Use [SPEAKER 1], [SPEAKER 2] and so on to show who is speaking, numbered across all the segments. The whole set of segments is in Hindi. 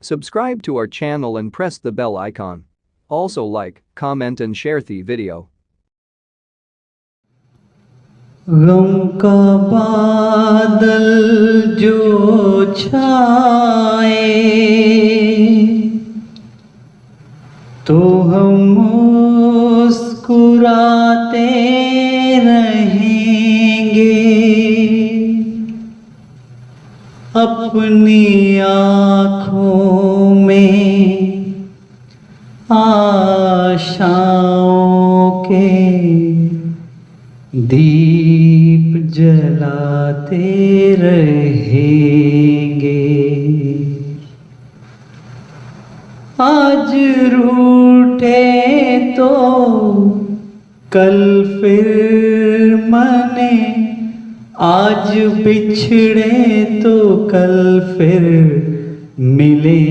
[SPEAKER 1] Subscribe to our channel and press the bell icon. Also like, comment and share the video.
[SPEAKER 2] गम का बादल जो छाए तो हम मुस्कुराते रहेंगे, अपनी आँखों में आशाओं के दीप जलाते रहेंगे। आज रूठे तो कल फिर मने, आज बिछड़े तो कल फिर मिले।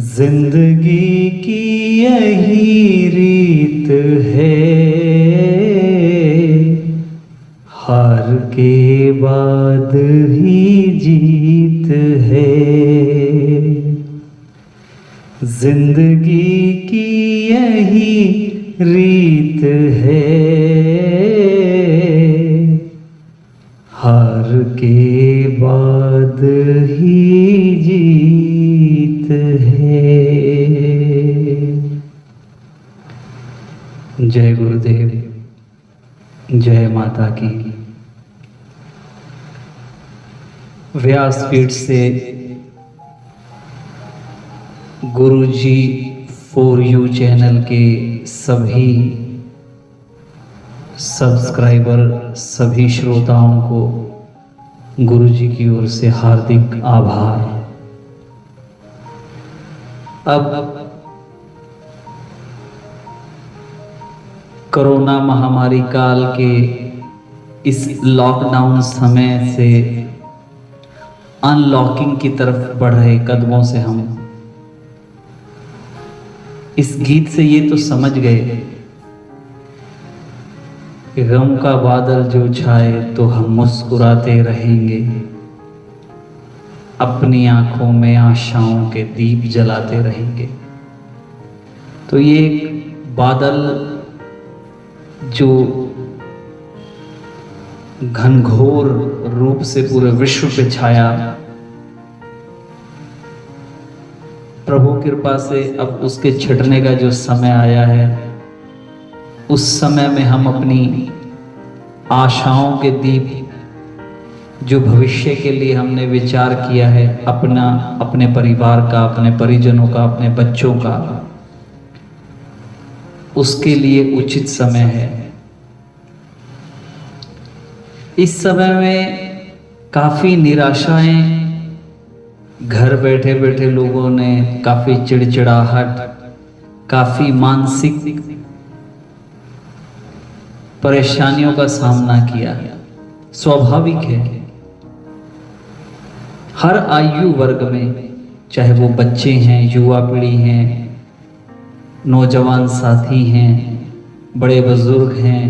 [SPEAKER 2] जिंदगी की यही रीत है, हार के बाद ही जीत है। जिंदगी की यही रीत है, हार के बाद ही जीत है। जय गुरुदेव, जय माता की। व्यासपीठ से गुरुजी फॉर यू चैनल के सभी सब्सक्राइबर, सभी श्रोताओं को गुरुजी की ओर से हार्दिक आभार। अब कोरोना महामारी काल के इस लॉकडाउन समय से अनलॉकिंग की तरफ बढ़ रहे कदमों से हम इस गीत से ये तो समझ गए कि गम का बादल जो छाए तो हम मुस्कुराते रहेंगे, अपनी आंखों में आशाओं के दीप जलाते रहेंगे। तो ये बादल जो घनघोर रूप से पूरे विश्व पे छाया, प्रभु कृपा से अब उसके छटने का जो समय आया है, उस समय में हम अपनी आशाओं के दीप जो भविष्य के लिए हमने विचार किया है, अपने परिवार का, अपने परिजनों का, अपने बच्चों का, उसके लिए उचित समय है। इस समय में काफी निराशाएं, घर बैठे बैठे लोगों ने काफी चिड़चिड़ाहट, काफी मानसिक परेशानियों का सामना किया। स्वाभाविक है, हर आयु वर्ग में, चाहे वो बच्चे हैं, युवा पीढ़ी हैं, नौजवान साथी हैं, बड़े बुजुर्ग हैं,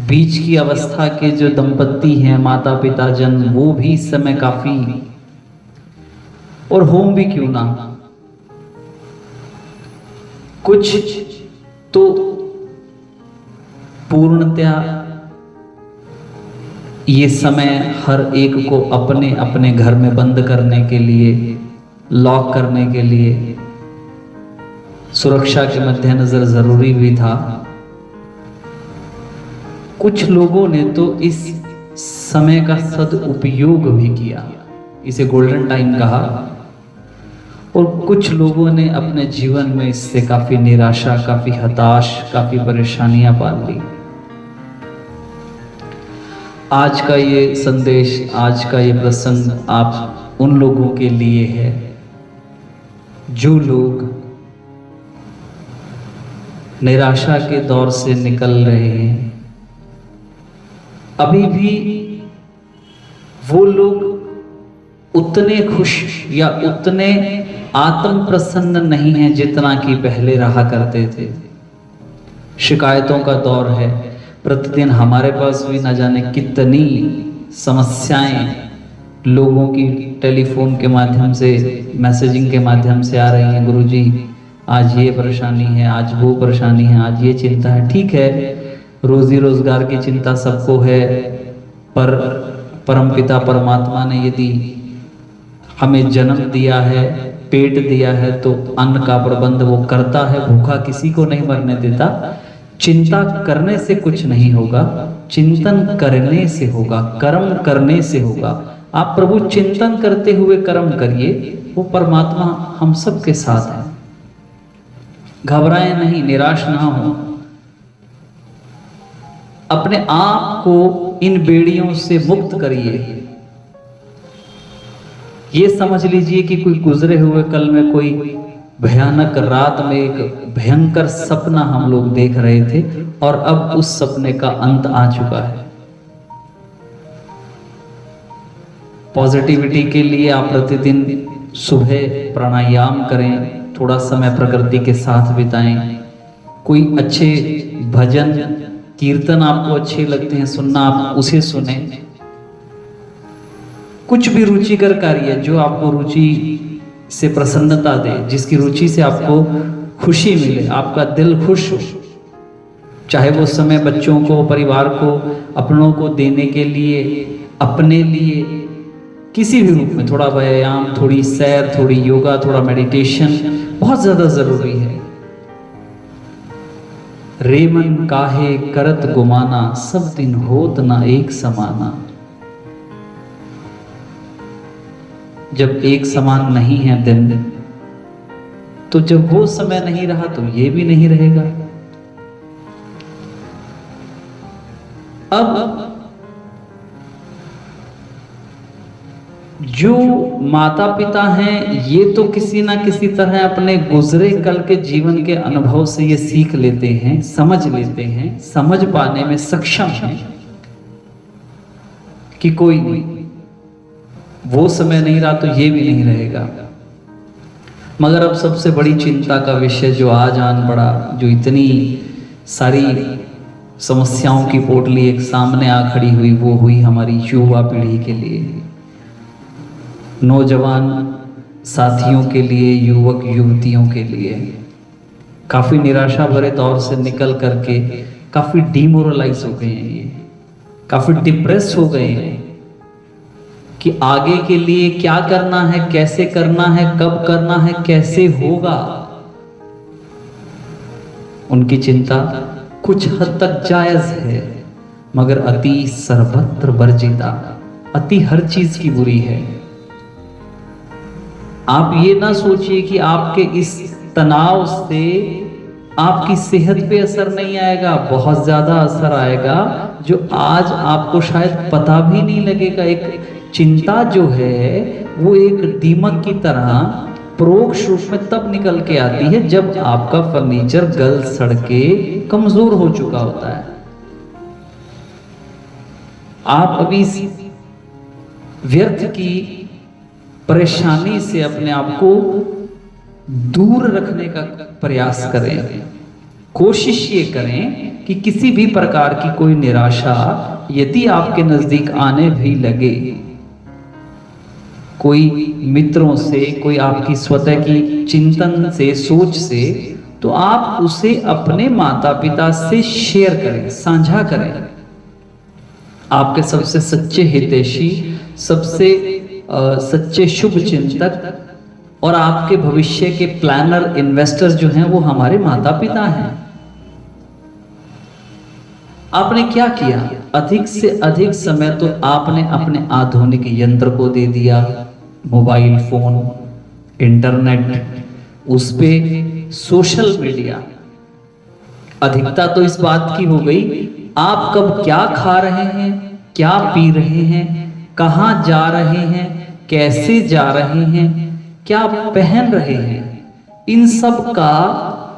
[SPEAKER 2] बीच की अवस्था के जो दंपत्ति हैं, माता पिता जन, वो भी इस समय काफी, और होम भी क्यों ना, कुछ तो पूर्णतया ये समय हर एक को अपने अपने घर में बंद करने के लिए, लॉक करने के लिए, सुरक्षा के मद्देनजर जरूरी भी था। कुछ लोगों ने तो इस समय का सदुपयोग भी किया, इसे गोल्डन टाइम कहा, और कुछ लोगों ने अपने जीवन में इससे काफी निराशा, काफी हताश, काफी परेशानियां पाल ली। आज का ये संदेश, आज का ये प्रसंग आप उन लोगों के लिए है जो लोग निराशा के दौर से निकल रहे हैं। अभी भी वो लोग उतने खुश या उतने आत्म प्रसन्न नहीं हैं जितना कि पहले रहा करते थे। शिकायतों का दौर है, प्रतिदिन हमारे पास भी न जाने कितनी समस्याएं लोगों की टेलीफोन के माध्यम से, मैसेजिंग के माध्यम से आ रही हैं, गुरुजी आज ये परेशानी है, आज वो परेशानी है, आज ये चिंता है। ठीक है, रोजी रोजगार की चिंता सबको है, पर परमपिता परमात्मा ने यदि हमें जन्म दिया है, पेट दिया है, तो अन्न का प्रबंध वो करता है, भूखा किसी को नहीं मरने देता। चिंता करने से कुछ नहीं होगा, चिंतन करने से होगा, कर्म करने से होगा। आप प्रभु चिंतन करते हुए कर्म करिए, वो परमात्मा हम सबके साथ है। घबराएं नहीं, निराश ना हो, अपने आप को इन बेड़ियों से मुक्त करिए। ये समझ लीजिए कि कोई गुजरे हुए कल में कोई भयानक रात में एक भयंकर सपना हम लोग देख रहे थे, और अब उस सपने का अंत आ चुका है। पॉजिटिविटी के लिए आप प्रतिदिन सुबह प्राणायाम करें, थोड़ा समय प्रकृति के साथ बिताएं, कोई अच्छे भजन कीर्तन आपको अच्छे लगते हैं सुनना, आप उसे सुने। कुछ भी रुचिकर कार्य जो आपको रुचि से प्रसन्नता दे, जिसकी रुचि से आपको खुशी मिले, आपका दिल खुश हो, चाहे वो समय बच्चों को, परिवार को, अपनों को देने के लिए, अपने लिए किसी भी रूप में, थोड़ा व्यायाम, थोड़ी सैर, थोड़ी योगा, थोड़ा मेडिटेशन बहुत ज्यादा जरूरी है। रेमन काहे करत गुमाना, सब दिन होत ना एक समाना। जब एक समान नहीं है दिन, तो जब वो समय नहीं रहा तो ये भी नहीं रहेगा। अब जो माता पिता हैं, ये तो किसी ना किसी तरह अपने गुजरे कल के जीवन के अनुभव से ये सीख लेते हैं, समझ लेते हैं, समझ पाने में सक्षम हैं कि कोई नहीं, वो समय नहीं रहा तो ये भी नहीं रहेगा। मगर अब सबसे बड़ी चिंता का विषय जो आज आन पड़ा, जो इतनी सारी समस्याओं की पोटली एक सामने आ खड़ी हुई, वो हुई हमारी युवा पीढ़ी के लिए, नौजवान साथियों के लिए, युवक युवतियों के लिए। काफी निराशा भरे दौर से निकल करके काफी डिमोरलाइज हो गए हैं, ये काफी डिप्रेस हो गए हैं कि आगे के लिए क्या करना है, कैसे करना है, कब करना है, कैसे होगा। उनकी चिंता कुछ हद तक जायज है, मगर अति सर्वत्र वर्जिता, अति हर चीज की बुरी है। आप ये ना सोचिए कि आपके इस तनाव से आपकी सेहत पे असर नहीं आएगा, बहुत ज्यादा असर आएगा, जो आज आपको शायद पता भी नहीं लगेगा। एक चिंता जो है वो एक दीमक की तरह परोक्ष रूप में तब निकल के आती है जब आपका फर्नीचर गल सड़ के कमजोर हो चुका होता है। आप अभी व्यर्थ की परेशानी से अपने आप को दूर रखने का प्रयास करें। कोशिश ये करें कि किसी भी प्रकार की कोई निराशा यदि आपके नजदीक आने भी लगे, कोई मित्रों से, कोई आपकी स्वतः की चिंतन से, सोच से, तो आप उसे अपने माता पिता से शेयर करें, साझा करें। आपके सबसे सच्चे हितैषी, सबसे सच्चे शुभ चिंतक और आपके भविष्य के प्लानर, इन्वेस्टर्स जो हैं वो हमारे माता पिता हैं। आपने क्या किया? अधिक से अधिक समय तो आपने अपने आधुनिक यंत्र को दे दिया, मोबाइल फोन, इंटरनेट, उस पे सोशल मीडिया। अधिकता तो इस बात की हो गई, आप कब क्या खा रहे हैं, क्या पी रहे हैं, कहां जा रहे हैं, कैसे जा रहे हैं, क्या पहन रहे हैं, इन सब का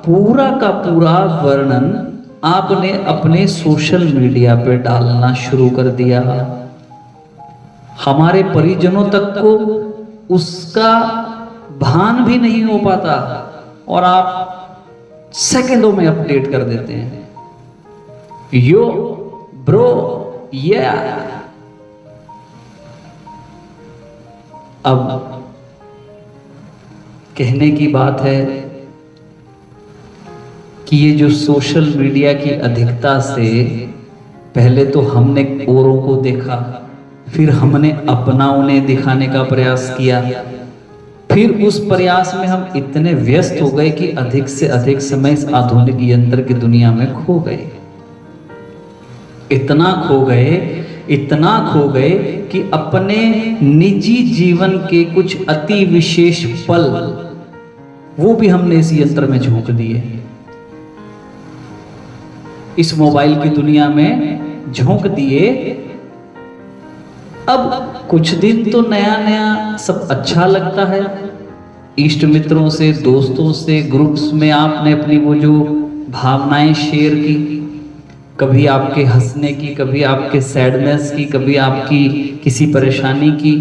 [SPEAKER 2] पूरा वर्णन आपने अपने सोशल मीडिया पे डालना शुरू कर दिया। हमारे परिजनों तक को उसका भान भी नहीं हो पाता और आप सेकंडों में अपडेट कर देते हैं, यो ब्रो, अब कहने की बात है कि ये जो सोशल मीडिया की अधिकता से पहले तो हमने औरों को देखा, फिर हमने अपना उन्हें दिखाने का प्रयास किया, फिर उस प्रयास में हम इतने व्यस्त हो गए कि अधिक से अधिक समय इस आधुनिक यंत्र की दुनिया में खो गए। इतना खो गए कि अपने निजी जीवन के कुछ अति विशेष पल वो भी हमने इस यंत्र में झोंक दिए, इस मोबाइल की दुनिया में झोंक दिए। अब कुछ दिन तो नया नया सब अच्छा लगता है, इष्ट मित्रों से, दोस्तों से, ग्रुप्स में आपने अपनी वो जो भावनाएं शेयर की, कभी आपके हंसने की, कभी आपके सैडनेस की, कभी आपकी किसी परेशानी की,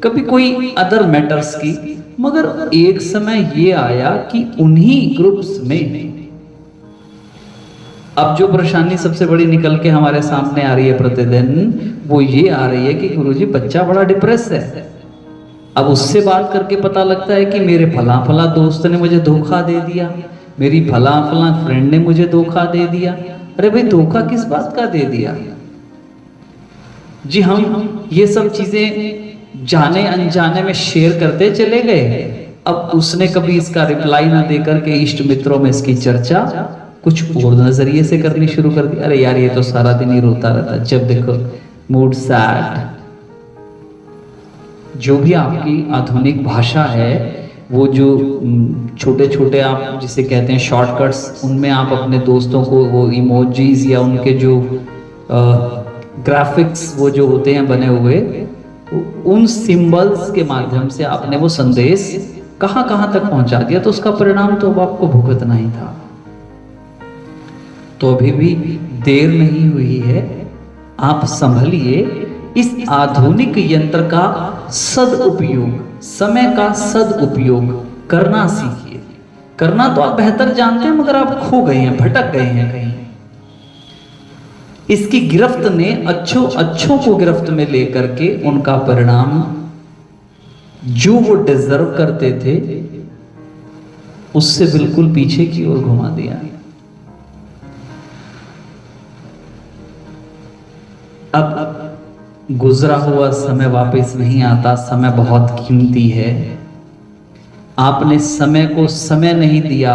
[SPEAKER 2] कभी कोई अदर मैटर्स की। मगर एक समय ये आया कि उन्हीं ग्रुप्स में अब जो परेशानी सबसे बड़ी निकल के हमारे सामने आ रही है प्रतिदिन, वो ये आ रही है कि गुरुजी बच्चा बड़ा डिप्रेस है। अब उससे बात करके पता लगता है कि मेरे फला फला दोस्त ने मुझे धोखा दे दिया, मेरी फला फला फ्रेंड ने मुझे धोखा दे दिया। अरे भाई, धोखा किस बात का दे दिया जी? हम ये सब चीजें जाने अनजाने में शेयर करते चले गए। अब उसने कभी इसका रिप्लाई ना देकर के इष्ट मित्रों में इसकी चर्चा कुछ और नजरिए से करनी शुरू कर दी। अरे यार, ये तो सारा दिन ही रोता रहता है, जब देखो मूड सैड। जो भी आपकी आधुनिक भाषा है, वो जो छोटे छोटे आप जिसे कहते हैं शॉर्टकट्स, उनमें आप अपने दोस्तों को वो इमोजीज या उनके जो ग्राफिक्स वो जो होते हैं बने हुए, उन सिंबल्स के माध्यम से आपने वो संदेश कहां कहां तक पहुंचा दिया, तो उसका परिणाम तो अब आपको भुगतना ही था। तो अभी भी देर नहीं हुई है, आप संभलिए, इस आधुनिक यंत्र का सदुपयोग, समय का सदुपयोग करना सीखिए। करना तो आप बेहतर जानते हैं, मगर आप खो गए हैं, भटक गए हैं कहीं। इसकी गिरफ्त ने अच्छों को गिरफ्त में लेकर के उनका परिणाम जो वो डिजर्व करते थे उससे बिल्कुल पीछे की ओर घुमा दिया। अब गुजरा हुआ समय वापस नहीं आता, समय बहुत कीमती है। आपने समय को समय नहीं दिया,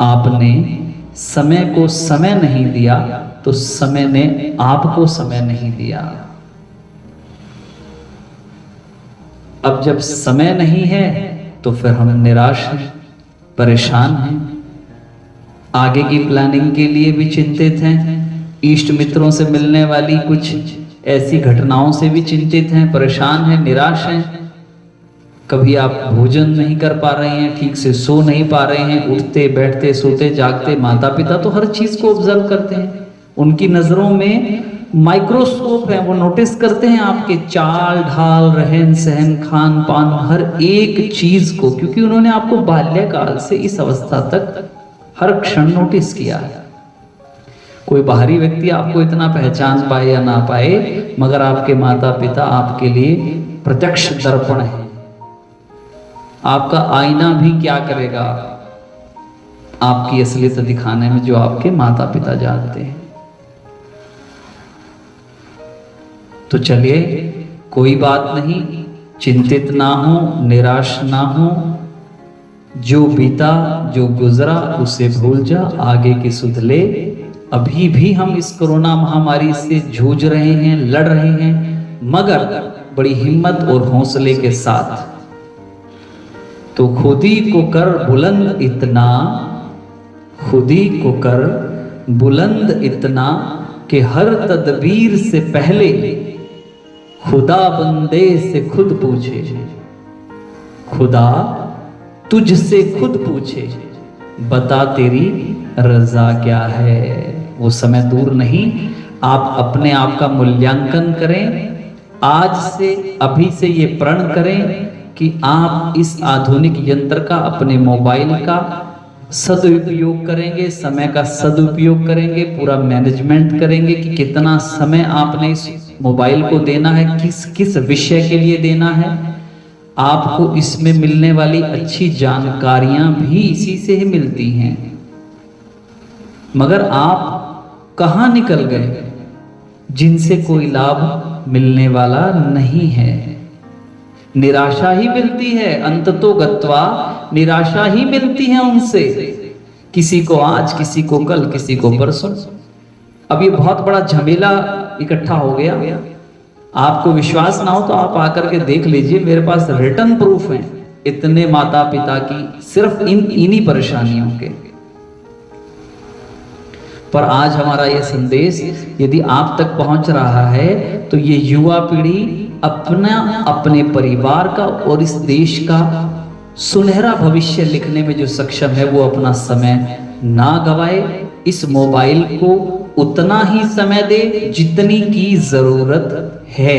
[SPEAKER 2] आपने समय को समय नहीं दिया, तो समय ने आपको समय नहीं दिया। अब जब समय नहीं है तो फिर हम निराश हैं, परेशान हैं, आगे की प्लानिंग के लिए भी चिंतित हैं, इष्ट मित्रों से मिलने वाली कुछ ऐसी घटनाओं से भी चिंतित हैं, परेशान हैं, निराश हैं। कभी आप भोजन नहीं कर पा रहे हैं, ठीक से सो नहीं पा रहे हैं, उठते बैठते सोते जागते माता पिता तो हर चीज को ऑब्जर्व करते हैं, उनकी नजरों में माइक्रोस्कोप है, वो नोटिस करते हैं आपके चाल ढाल, रहन सहन, खान पान, हर एक चीज को, क्योंकि उन्होंने आपको बाल्यकाल से इस अवस्था तक हर क्षण नोटिस किया है। कोई बाहरी व्यक्ति आपको इतना पहचान पाए या ना पाए, मगर आपके माता पिता आपके लिए प्रत्यक्ष दर्पण है। आपका आईना भी क्या करेगा आपकी असलियत दिखाने में, जो आपके माता पिता जानते हैं। तो चलिए, कोई बात नहीं, चिंतित ना हो, निराश ना हो, जो बीता जो गुजरा उसे भूल जा, आगे की सुध ले। अभी भी हम इस कोरोना महामारी से जूझ रहे हैं, लड़ रहे हैं, मगर बड़ी हिम्मत और हौसले के साथ। तो खुद ही को कर बुलंद इतना, खुद ही को कर बुलंद इतना कि हर तदबीर से पहले खुदा बंदे से खुद पूछे, खुदा तुझसे खुद पूछे, बता तेरी रजा क्या है। वो समय दूर नहीं, आप अपने आप का मूल्यांकन करें, आज से अभी से ये प्रण करें कि आप इस आधुनिक यंत्र का, अपने मोबाइल का सदुपयोग करेंगे, समय का सदुपयोग करेंगे, पूरा मैनेजमेंट करेंगे कि कितना समय आपने इस मोबाइल को देना है, किस किस विषय के लिए देना है, आपको इसमें मिलने वाली अच्छी जानकारियां भी इसी से ही मिलती हैं, मगर आप कहां निकल गए जिनसे कोई लाभ मिलने वाला नहीं है। निराशा ही मिलती है, अंततो गत्वा निराशा ही मिलती है उनसे, किसी को आज, किसी को कल, किसी को परसों। अब ये बहुत बड़ा झमेला इकट्ठा हो गया। आपको विश्वास ना हो तो आप आकर के देख लीजिए, मेरे पास रिटर्न प्रूफ है इतने माता पिता की सिर्फ इन्हीं परेशानियों के। पर आज हमारा यह संदेश यदि आप तक पहुंच रहा है तो ये युवा पीढ़ी अपने परिवार का और इस देश का सुनहरा भविष्य लिखने में जो सक्षम है, वो अपना समय ना गवाए। इस मोबाइल को उतना ही समय दे जितनी की जरूरत है।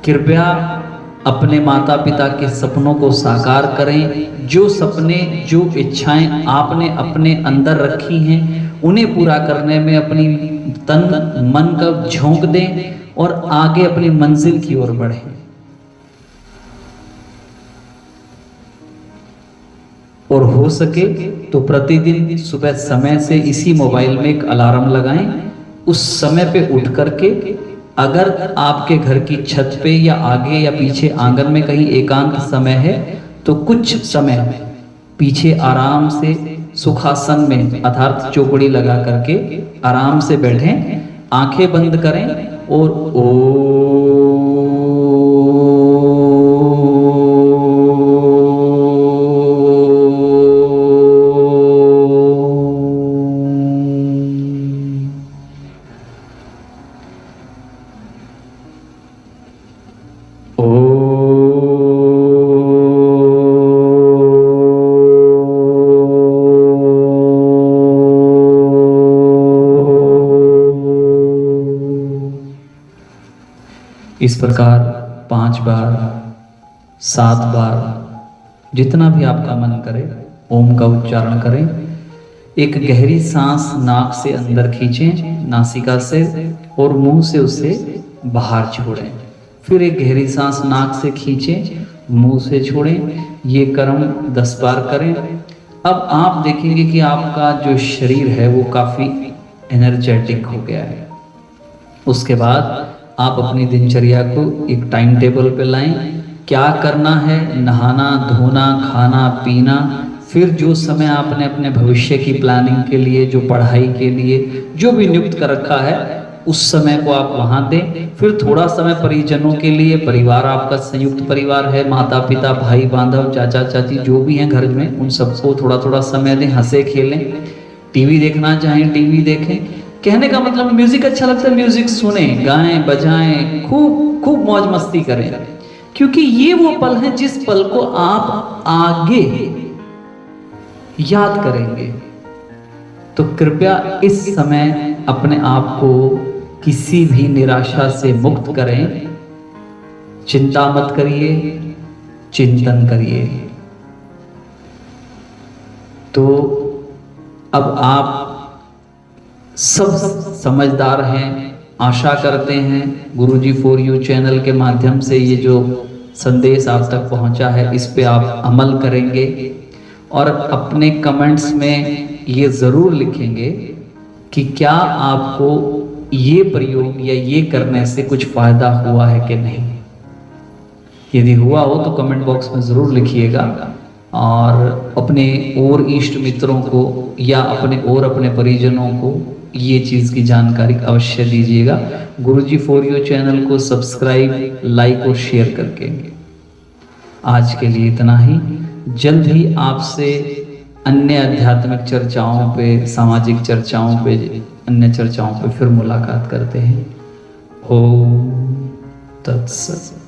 [SPEAKER 2] कृपया अपने माता पिता के सपनों को साकार करें। जो सपने, जो इच्छाएं आपने अपने अंदर रखी हैं, उन्हें पूरा करने में अपनी तन मन का झोंक दें और आगे अपनी मंजिल की ओर बढ़ें। और हो सके तो प्रतिदिन सुबह समय से इसी मोबाइल में एक अलार्म लगाएं। उस समय पे उठ करके अगर आपके घर की छत पे या आगे या पीछे आंगन में कहीं एकांत समय है तो कुछ समय पीछे आराम से सुखासन में अर्थात चौकड़ी लगा करके आराम से बैठें, आंखें बंद करें और इस प्रकार 5 बार 7 बार जितना भी आपका मन करे ओम का उच्चारण करें। एक गहरी सांस नाक से अंदर खींचें नासिका से और मुंह से उसे बाहर छोड़ें। फिर एक गहरी सांस नाक से खींचें, मुंह से छोड़ें। ये कर्म 10 बार करें। अब आप देखेंगे कि आपका जो शरीर है वो काफी एनर्जेटिक हो गया है। उसके बाद आप अपनी दिनचर्या को एक टाइम टेबल पे लाएं। क्या करना है, नहाना, धोना, खाना, पीना। फिर जो समय आपने अपने भविष्य की प्लानिंग के लिए, जो पढ़ाई के लिए जो भी नियुक्त कर रखा है, उस समय को आप वहां दें। फिर थोड़ा समय परिजनों के लिए, परिवार आपका संयुक्त परिवार है, माता पिता, भाई बांधव, चाचा चाची जो भी हैं घर में, उन सबको थोड़ा थोड़ा समय दें, हंसे खेलें। टीवी देखना चाहें टीवी देखें। कहने का मतलब म्यूजिक अच्छा लगता है, म्यूजिक सुने, गाएं, बजाएं, खूब खूब मौज मस्ती करें, क्योंकि ये वो पल है जिस पल को आप आगे याद करेंगे। तो कृपया इस समय अपने आप को किसी भी निराशा से मुक्त करें। चिंता मत करिए, चिंतन करिए। तो अब आप सब समझदार हैं। आशा करते हैं गुरुजी फॉर यू चैनल के माध्यम से ये जो संदेश आप तक पहुंचा है, इस पे आप अमल करेंगे और अपने कमेंट्स में ये ज़रूर लिखेंगे कि क्या आपको ये प्रयोग या ये करने से कुछ फ़ायदा हुआ है कि नहीं। यदि हुआ हो तो कमेंट बॉक्स में ज़रूर लिखिएगा और अपने और इष्ट मित्रों को या अपने परिजनों को ये चीज़ की जानकारी अवश्य दीजिएगा। गुरुजी फॉर यू चैनल को सब्सक्राइब, लाइक और शेयर करके। आज के लिए इतना ही। जल्द ही आपसे अन्य आध्यात्मिक चर्चाओं पे, सामाजिक चर्चाओं पे, अन्य चर्चाओं पे फिर मुलाकात करते हैं। ओम तत्सत।